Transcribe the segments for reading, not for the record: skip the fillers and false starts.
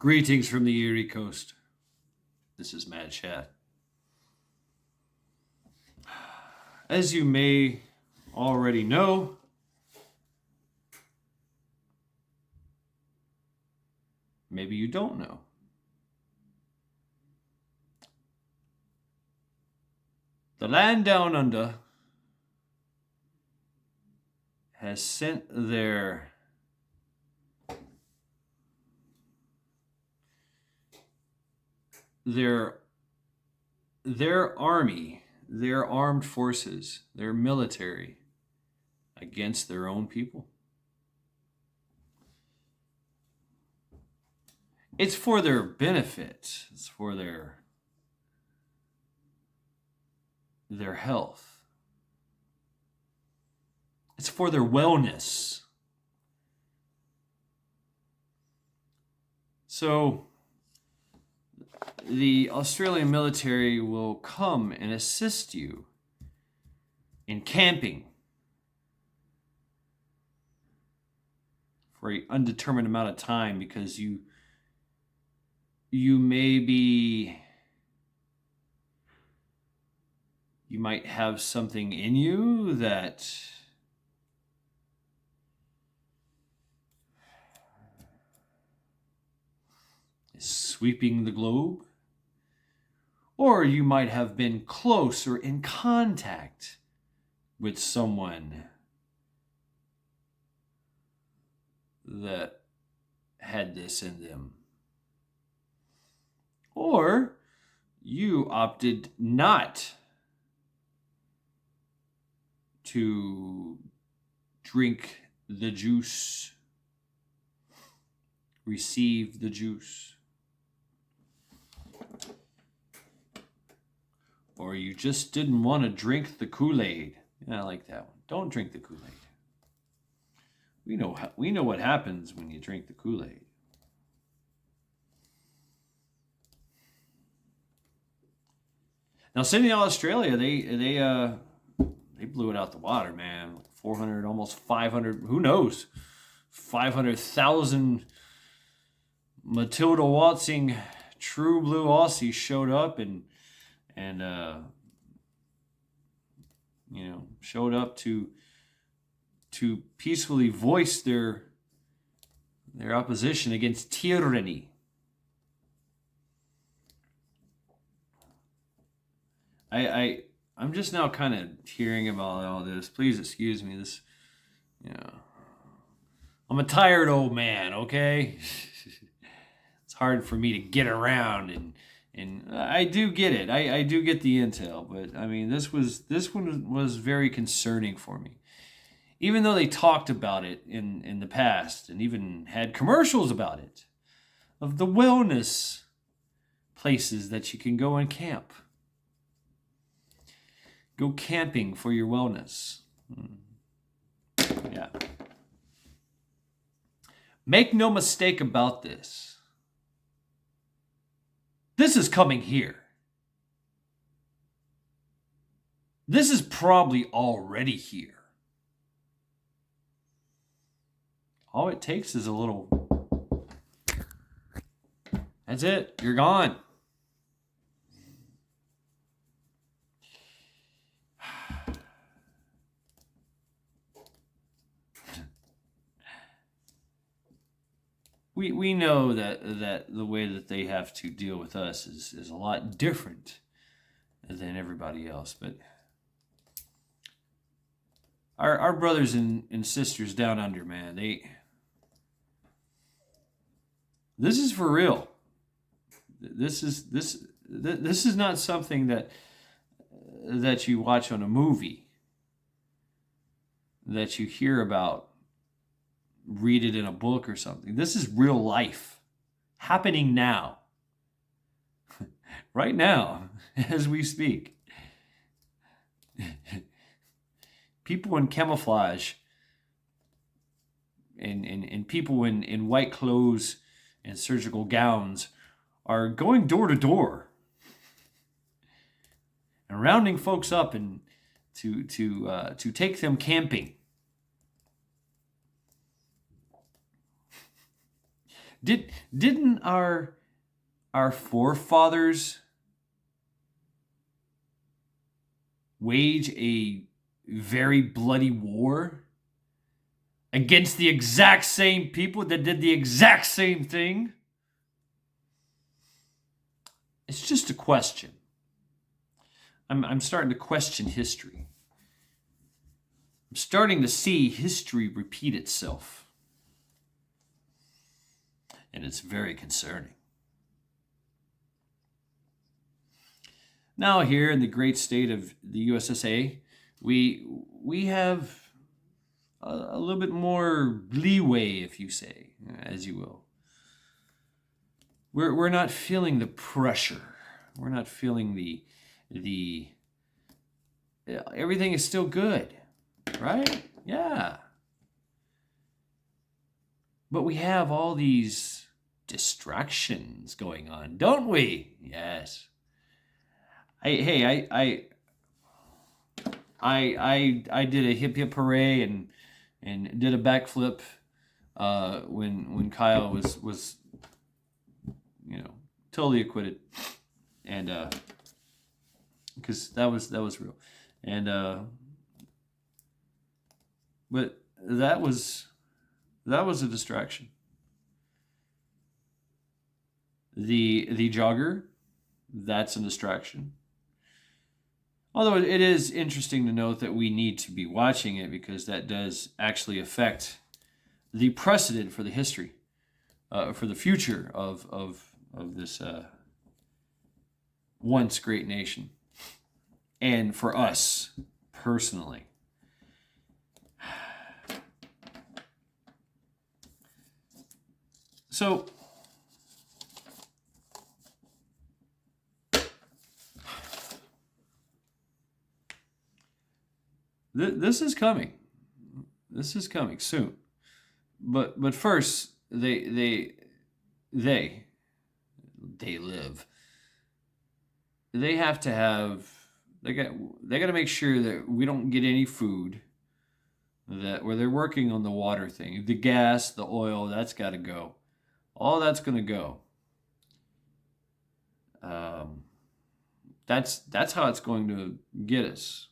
Greetings from the Erie Coast. This is Mad Shad. As you may already know, maybe you don't know, the land down under has sent their army, their armed forces, their military against their own people. It's for their benefit. It's for their health. It's for their wellness. So the Australian military will come and assist you in camping for an undetermined amount of time, because you might have something in you that is sweeping the globe. Or you might have been close or in contact with someone that had this in them. Or you opted not to drink the juice, receive the juice. Or you just didn't want to drink the Kool-Aid. Yeah, I like that one. Don't drink the Kool-Aid. We know what happens when you drink the Kool-Aid. Now, Sydney, Australia, they blew it out the water, man. 400, almost 500. Who knows? 500,000 Matilda waltzing true blue Aussies showed up and showed up to peacefully voice their opposition against tyranny. I'm just now kind of hearing about all this. Please excuse me. I'm a tired old man, okay? It's hard for me to get around, and I do get it. I do get the intel, but I mean, this one was very concerning for me. Even though they talked about it in the past and even had commercials about it, of the wellness places that you can go and camp. Go camping for your wellness. Yeah. Make no mistake about this. This is coming here. This is probably already here. All it takes is a little. That's it. You're gone. We know that the way that they have to deal with us is a lot different than everybody else. But our brothers and sisters down under, man, this is for real. This is not something that you watch on a movie, that you hear about, read it in a book or something. This is real life happening now. Right now, as we speak. People in camouflage and people in white clothes and surgical gowns are going door to door and rounding folks up and to take them camping. Didn't our forefathers wage a very bloody war against the exact same people that did the exact same thing? It's just a question. I'm starting to question history. I'm starting to see history repeat itself. And it's very concerning. Now here in the great state of the USSA, we have a little bit more leeway, if you say, as you will. We're not feeling the pressure. We're not feeling the everything is still good, right? Yeah. But we have all these distractions going on, don't we? Yes. I did a hip hip hooray and did a backflip when Kyle was totally acquitted, and because that was real, and but that was a distraction. The jogger, that's a distraction. Although it is interesting to note that we need to be watching it because that does actually affect the precedent for the history, for the future of this once great nation, and for us personally. So, this is coming. This is coming soon. But first, they live. They have to have. They got to make sure that we don't get any food. That where they're working on the water thing, the gas, the oil, that's got to go. All that's going to go. That's how it's going to get us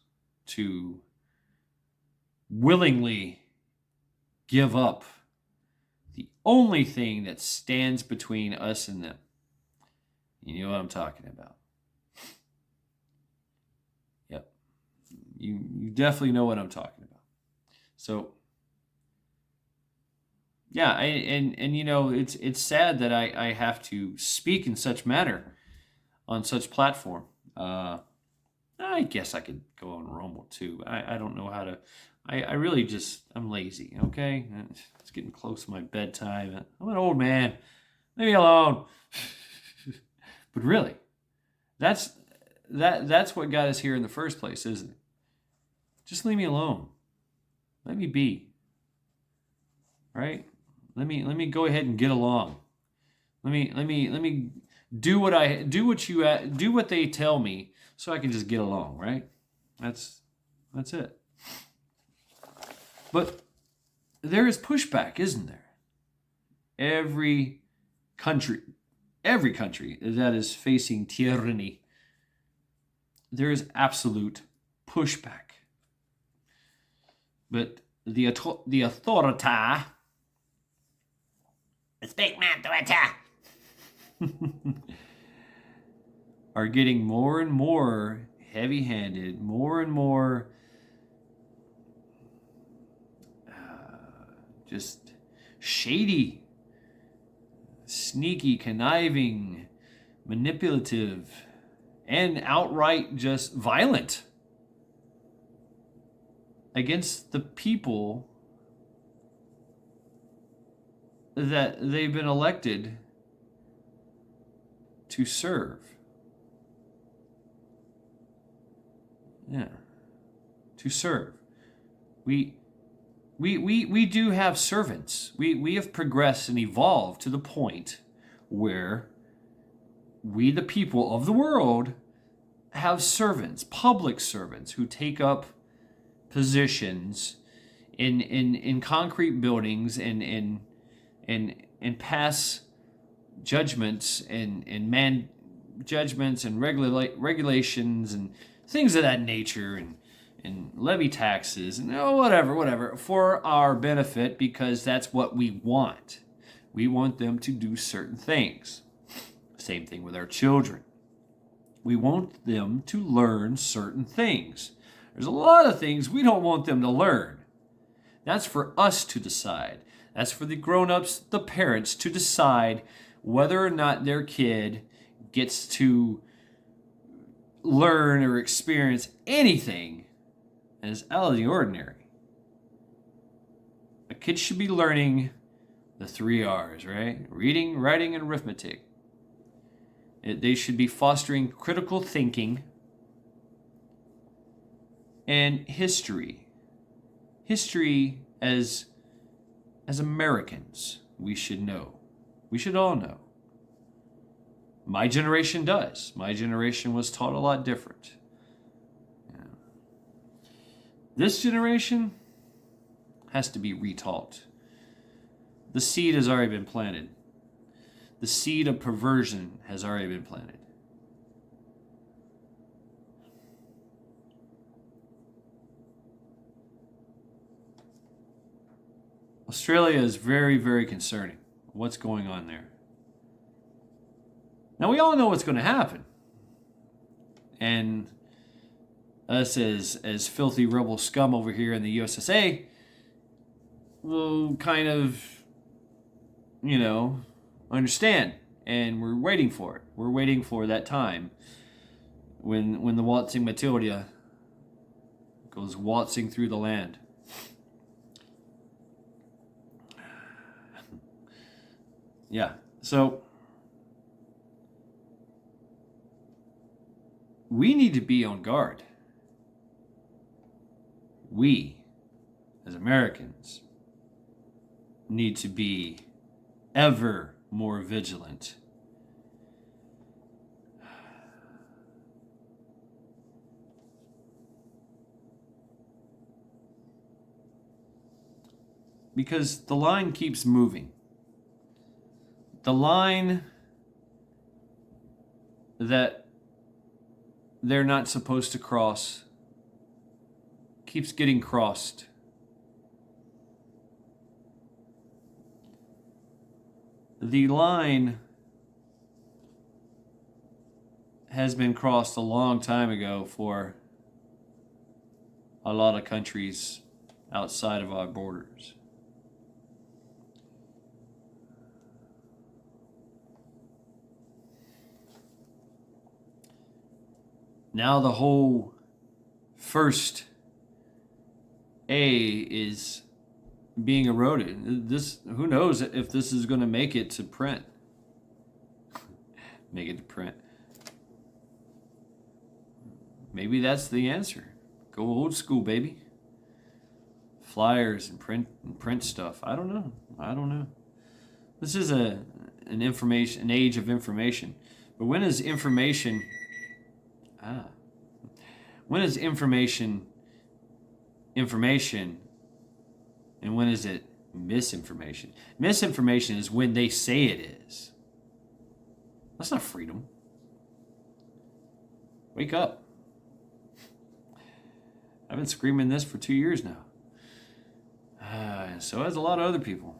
to willingly give up the only thing that stands between us and them. You know what I'm talking about. Yep. You definitely know what I'm talking about. So, yeah, it's sad that I have to speak in such manner on such platform. I guess I could go on Rumble too. I don't know how to. I really just, I'm lazy, okay? It's getting close to my bedtime. I'm an old man. Leave me alone. But really, that's what got us here in the first place, isn't it? Just leave me alone. Let me be. Right? Let me go ahead and get along. Let me do what they tell me so I can just get along, right? That's it. But there is pushback, isn't there? Every country that is facing tyranny, there is absolute pushback. But the authority, speak man to are getting more and more heavy-handed, more and more just shady, sneaky, conniving, manipulative, and outright just violent against the people that they've been elected to serve. Yeah, to serve. We do have servants. We have progressed and evolved to the point where we, the people of the world, have servants, public servants, who take up positions in concrete buildings and and pass judgments and judgments and regulations and things of that nature, and levy taxes and whatever for our benefit, because that's what we want. We want them to do certain things. Same thing with our children. We want them to learn certain things. There's a lot of things we don't want them to learn. That's for us to decide. That's for the grown-ups, the parents, to decide whether or not their kid gets to learn or experience anything as out of the ordinary. A kid should be learning the 3 R's, right? Reading, writing, and arithmetic. They should be fostering critical thinking and history. History as Americans, we should know. We should all know. My generation does. My generation was taught a lot different. Yeah. This generation has to be retaught. The seed has already been planted. The seed of perversion has already been planted. Australia is very, very concerning. What's going on there? Now, we all know what's going to happen. And us as filthy rebel scum over here in the USSA will kind of, understand. And we're waiting for it. We're waiting for that time when the waltzing Matilda goes waltzing through the land. Yeah, so we need to be on guard. We, as Americans, need to be ever more vigilant. Because the line keeps moving. The line that they're not supposed to cross keeps getting crossed. The line has been crossed a long time ago for a lot of countries outside of our borders. Now the whole first A is being eroded. Who knows if this is going to make it to print. Make it to print. Maybe that's the answer. Go old school, baby. Flyers and print stuff. I don't know. This is an age of information. But when is information when is information and when is it misinformation? Misinformation is when they say it is. That's not freedom. Wake up. I've been screaming this for 2 years now. So has a lot of other people.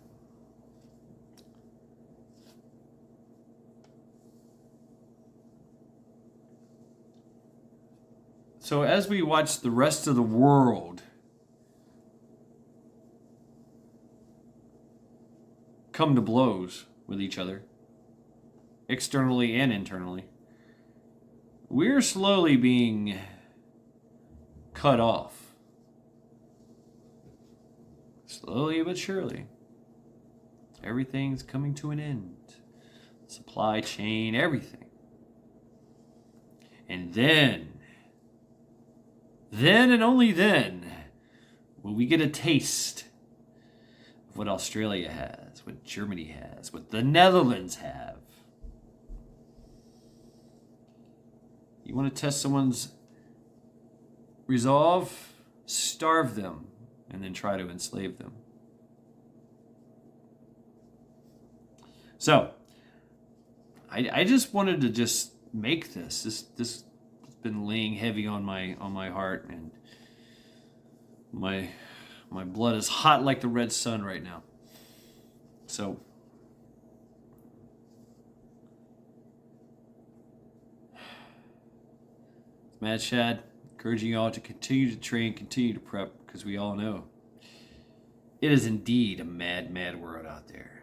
So as we watch the rest of the world come to blows with each other, externally and internally, we're slowly being cut off. Slowly but surely. Everything's coming to an end. Supply chain, everything. And then and only then will we get a taste of what Australia has, what Germany has, what the Netherlands have. You want to test someone's resolve? Starve them and then try to enslave them. So I just wanted to just make this. This has been laying heavy on my heart, and my blood is hot like the red sun right now. So Mad Shad, encouraging you all to continue to train, continue to prep, because we all know it is indeed a mad, mad world out there.